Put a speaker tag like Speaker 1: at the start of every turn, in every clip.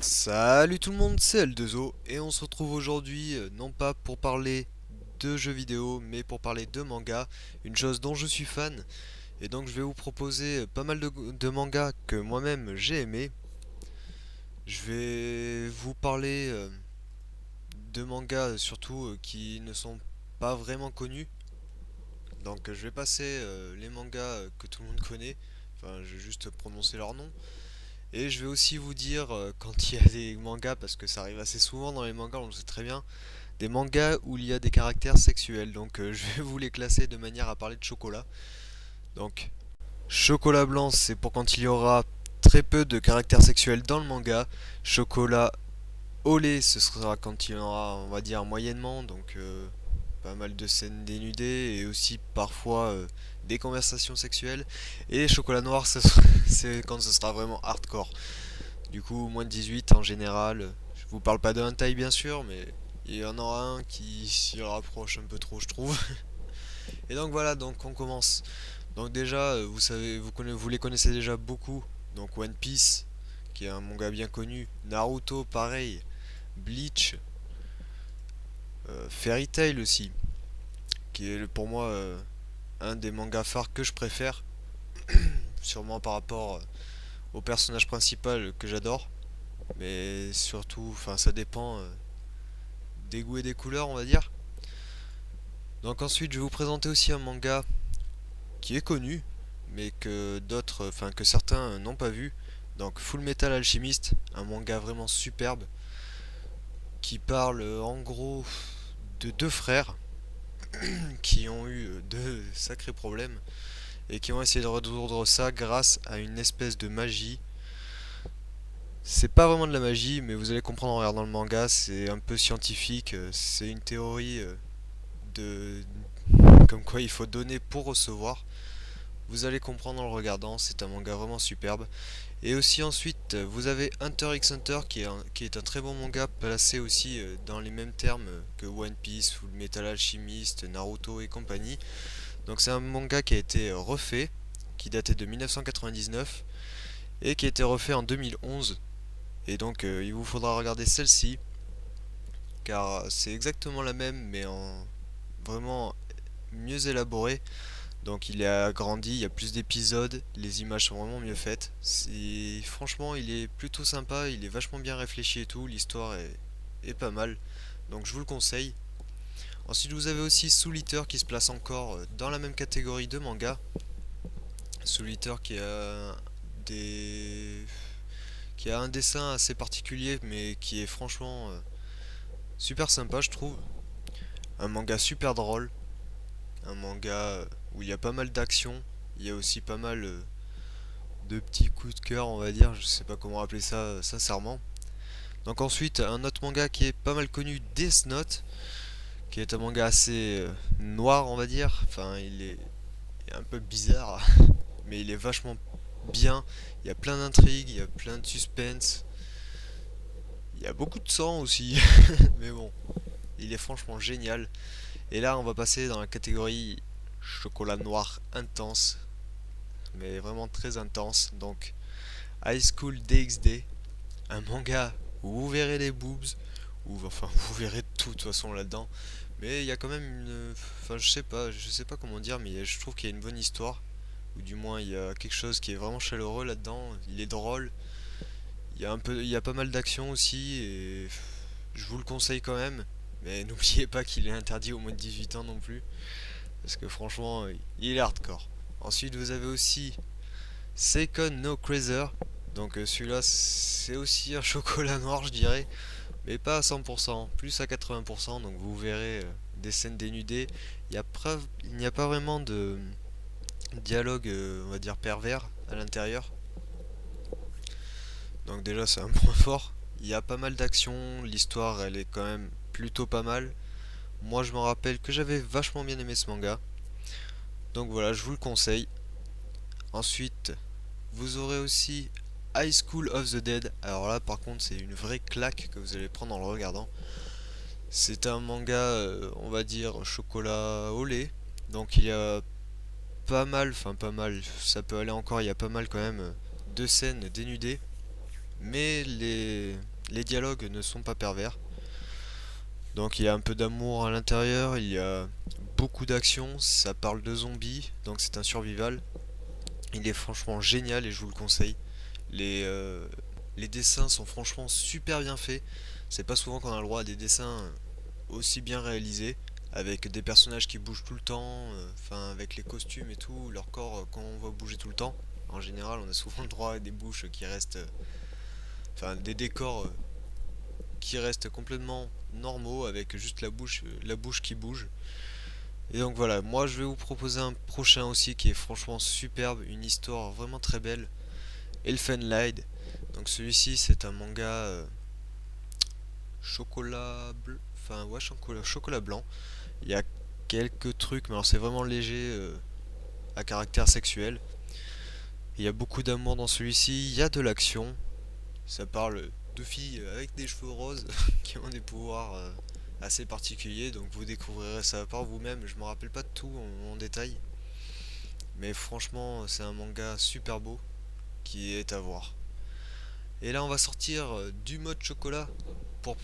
Speaker 1: Salut tout le monde, c'est L2O et on se retrouve aujourd'hui non pas pour parler de jeux vidéo mais pour parler de manga, une chose dont je suis fan. Et donc je vais vous proposer pas mal de mangas que moi-même j'ai aimé. Je vais vous parler de mangas surtout qui ne sont pas vraiment connus. Donc je vais passer les mangas que tout le monde connaît, enfin je vais juste prononcer leur nom. Et je vais aussi vous dire quand il y a des mangas, parce que ça arrive assez souvent dans les mangas, on le sait très bien, des mangas où il y a des caractères sexuels. Donc je vais vous les classer de manière à parler de chocolat. Donc chocolat blanc, c'est pour quand il y aura très peu de caractères sexuels dans le manga. Chocolat au lait, ce sera quand il y en aura, on va dire, moyennement. Donc pas mal de scènes dénudées et aussi parfois des conversations sexuelles. Et chocolat noir, c'est quand ce sera vraiment hardcore. Du coup, moins de 18 en général. Je vous parle pas de hentai bien sûr, mais il y en aura un qui s'y rapproche un peu trop, je trouve. Et donc voilà, donc on commence. Donc déjà, vous savez, vous les connaissez déjà beaucoup. Donc One Piece, qui est un manga bien connu. Naruto, pareil. Bleach, Fairy Tail aussi, qui est pour moi un des mangas phares que je préfère, sûrement par rapport au personnage principal que j'adore. Mais surtout, enfin ça dépend des goûts et des couleurs, on va dire. Donc ensuite, je vais vous présenter aussi un manga qui est connu, mais que d'autres, enfin que certains n'ont pas vu. Donc Full Metal Alchemist, un manga vraiment superbe qui parle en gros de deux frères qui ont eu de sacrés problèmes et qui ont essayé de résoudre ça grâce à une espèce de magie. C'est pas vraiment de la magie, mais vous allez comprendre en regardant le manga, c'est un peu scientifique, c'est une théorie de comme quoi il faut donner pour recevoir. Vous allez comprendre en le regardant, c'est un manga vraiment superbe. Et aussi ensuite, vous avez Hunter x Hunter qui est un très bon manga placé aussi dans les mêmes termes que One Piece, Full Metal Alchemist, Naruto et compagnie. Donc c'est un manga qui a été refait, qui datait de 1999 et qui a été refait en 2011. Et donc il vous faudra regarder celle-ci car c'est exactement la même mais en vraiment mieux élaborée. Donc il est agrandi, il y a plus d'épisodes, les images sont vraiment mieux faites. Franchement, il est plutôt sympa, il est vachement bien réfléchi et tout, l'histoire est pas mal. Donc je vous le conseille. Ensuite, vous avez aussi Soul Eater qui se place encore dans la même catégorie de manga. Soul Eater des qui a un dessin assez particulier mais qui est franchement super sympa, je trouve. Un manga super drôle, un manga où il y a pas mal d'action, il y a aussi pas mal de petits coups de cœur, on va dire, je sais pas comment appeler ça sincèrement. Donc ensuite, un autre manga qui est pas mal connu, Death Note, qui est un manga assez noir, on va dire. Enfin, il est un peu bizarre, mais il est vachement bien. Il y a plein d'intrigues, il y a plein de suspense. Il y a beaucoup de sang aussi, mais bon, il est franchement génial. Et là, on va passer dans la catégorie chocolat noir intense, mais vraiment très intense. Donc, High School DxD, un manga où vous verrez les boobs, ou enfin vous verrez tout de toute façon là-dedans. Mais il y a quand même une, enfin je sais pas comment dire, mais je trouve qu'il y a une bonne histoire, ou du moins il y a quelque chose qui est vraiment chaleureux là-dedans. Il est drôle, il y a pas mal d'action aussi, et je vous le conseille quand même. Mais n'oubliez pas qu'il est interdit au moins de 18 ans non plus, parce que franchement, il est hardcore. Ensuite, vous avez aussi Second No Crazer. Donc celui-là, c'est aussi un chocolat noir, je dirais, mais pas à 100%, plus à 80%. Donc vous verrez des scènes dénudées. Il n'y a pas vraiment de dialogue, on va dire, pervers à l'intérieur. Donc déjà, c'est un point fort. Il y a pas mal d'action, l'histoire, elle est quand même plutôt pas mal. Moi, je me rappelle que j'avais vachement bien aimé ce manga. Donc voilà, je vous le conseille. Ensuite, vous aurez aussi High School of the Dead. Alors là, par contre, c'est une vraie claque que vous allez prendre en le regardant. C'est un manga, on va dire, chocolat au lait. Donc il y a pas mal, enfin pas mal, ça peut aller encore, il y a pas mal quand même de scènes dénudées. Mais les dialogues ne sont pas pervers. Donc il y a un peu d'amour à l'intérieur, il y a beaucoup d'action, ça parle de zombies, donc c'est un survival. Il est franchement génial et je vous le conseille. Les, euh, les dessins sont franchement super bien faits. C'est pas souvent qu'on a le droit à des dessins aussi bien réalisés, avec des personnages qui bougent tout le temps, enfin avec les costumes et tout, leur corps quand on voit bouger tout le temps. En général, on a souvent le droit à des bouches qui restent, enfin des décors qui restent complètement normaux avec juste la bouche qui bouge. Et donc voilà, moi je vais vous proposer un prochain aussi qui est franchement superbe, une histoire vraiment très belle, Elfenlied. Donc celui-ci c'est un manga chocolat bleu, enfin ouais chocolat blanc. Il y a quelques trucs, mais alors c'est vraiment léger à caractère sexuel. Il y a beaucoup d'amour dans celui-ci, il y a de l'action. Ça parle de filles avec des cheveux roses qui ont des pouvoirs assez particuliers, donc vous découvrirez ça par vous-même. Je me rappelle pas de tout en détail, mais franchement c'est un manga super beau qui est à voir. Et là on va sortir du mode chocolat pour,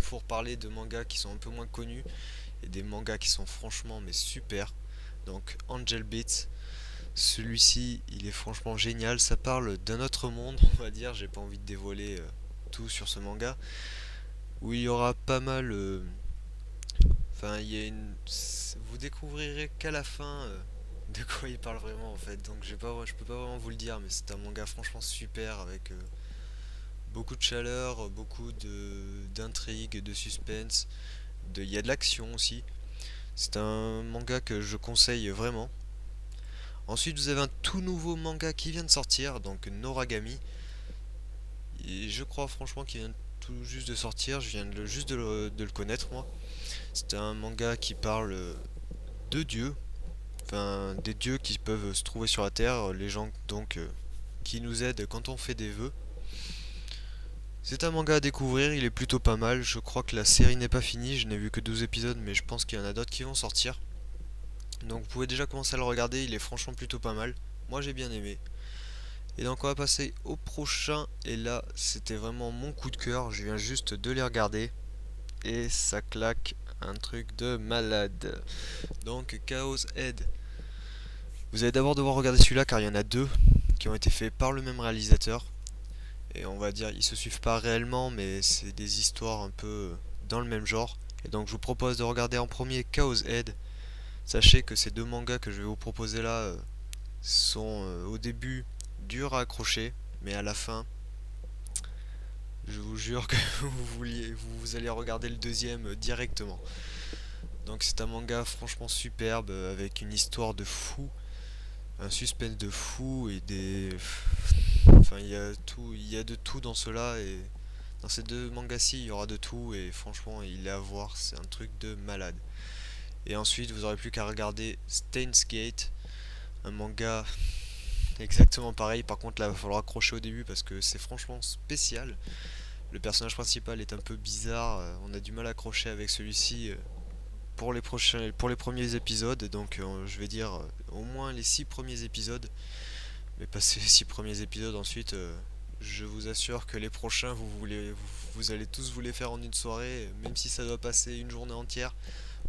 Speaker 1: pour parler de mangas qui sont un peu moins connus et des mangas qui sont franchement mais super. Donc Angel Beats, celui-ci il est franchement génial, ça parle d'un autre monde on va dire, j'ai pas envie de dévoiler tout sur ce manga, où il y aura pas mal... Enfin il y a une... Vous découvrirez qu'à la fin de quoi il parle vraiment en fait, donc je peux pas vraiment vous le dire, mais c'est un manga franchement super avec beaucoup de chaleur, beaucoup d'intrigue, de suspense, il y a de l'action aussi. C'est un manga que je conseille vraiment. Ensuite, vous avez un tout nouveau manga qui vient de sortir, donc Noragami. Et je crois franchement qu'il vient tout juste de sortir, je viens juste de le connaître moi. C'est un manga qui parle de dieux, enfin des dieux qui peuvent se trouver sur la terre, les gens donc qui nous aident quand on fait des vœux. C'est un manga à découvrir, il est plutôt pas mal. Je crois que la série n'est pas finie, je n'ai vu que 12 épisodes, mais je pense qu'il y en a d'autres qui vont sortir. Donc vous pouvez déjà commencer à le regarder, il est franchement plutôt pas mal. Moi j'ai bien aimé. Et donc on va passer au prochain, et là c'était vraiment mon coup de cœur, je viens juste de les regarder. Et ça claque un truc de malade. Donc Chaos Head. Vous allez d'abord devoir regarder celui-là car il y en a deux qui ont été faits par le même réalisateur. Et on va dire, ils se suivent pas réellement, mais c'est des histoires un peu dans le même genre. Et donc je vous propose de regarder en premier Chaos Head. Sachez que ces deux mangas que je vais vous proposer là sont au début durs à accrocher, mais à la fin, je vous jure que vous allez regarder le deuxième directement. Donc c'est un manga franchement superbe avec une histoire de fou, un suspense de fou et des... Enfin il y a de tout dans cela et dans ces deux mangas-ci il y aura de tout et franchement il est à voir, c'est un truc de malade. Et ensuite vous aurez plus qu'à regarder Steins Gate, un manga exactement pareil, par contre là il va falloir accrocher au début parce que c'est franchement spécial. Le personnage principal est un peu bizarre, on a du mal à accrocher avec celui-ci pour les premiers épisodes, donc je vais dire au moins les 6 premiers épisodes, mais passer les 6 premiers épisodes ensuite, je vous assure que les prochains vous allez tous vous les faire en une soirée, même si ça doit passer une journée entière,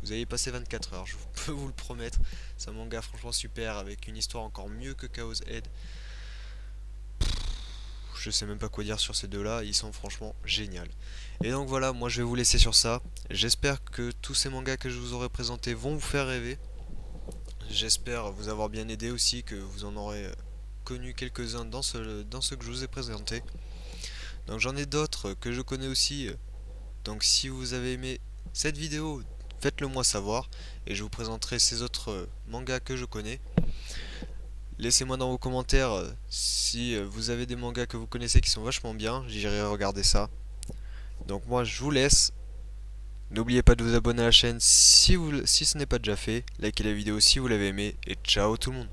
Speaker 1: vous allez passer 24 heures, je peux vous le promettre. C'est un manga franchement super avec une histoire encore mieux que Chaos Head. Je sais même pas quoi dire sur ces deux-là, ils sont franchement géniaux. Et donc voilà, moi je vais vous laisser sur ça. J'espère que tous ces mangas que je vous aurai présentés vont vous faire rêver. J'espère vous avoir bien aidé aussi, que vous en aurez connu quelques-uns dans ce que je vous ai présenté. Donc j'en ai d'autres que je connais aussi. Donc si vous avez aimé cette vidéo, faites-le moi savoir. Et je vous présenterai ces autres mangas que je connais. Laissez-moi dans vos commentaires si vous avez des mangas que vous connaissez qui sont vachement bien, j'irai regarder ça. Donc moi je vous laisse. N'oubliez pas de vous abonner à la chaîne si ce n'est pas déjà fait. Likez la vidéo si vous l'avez aimé. Et ciao tout le monde.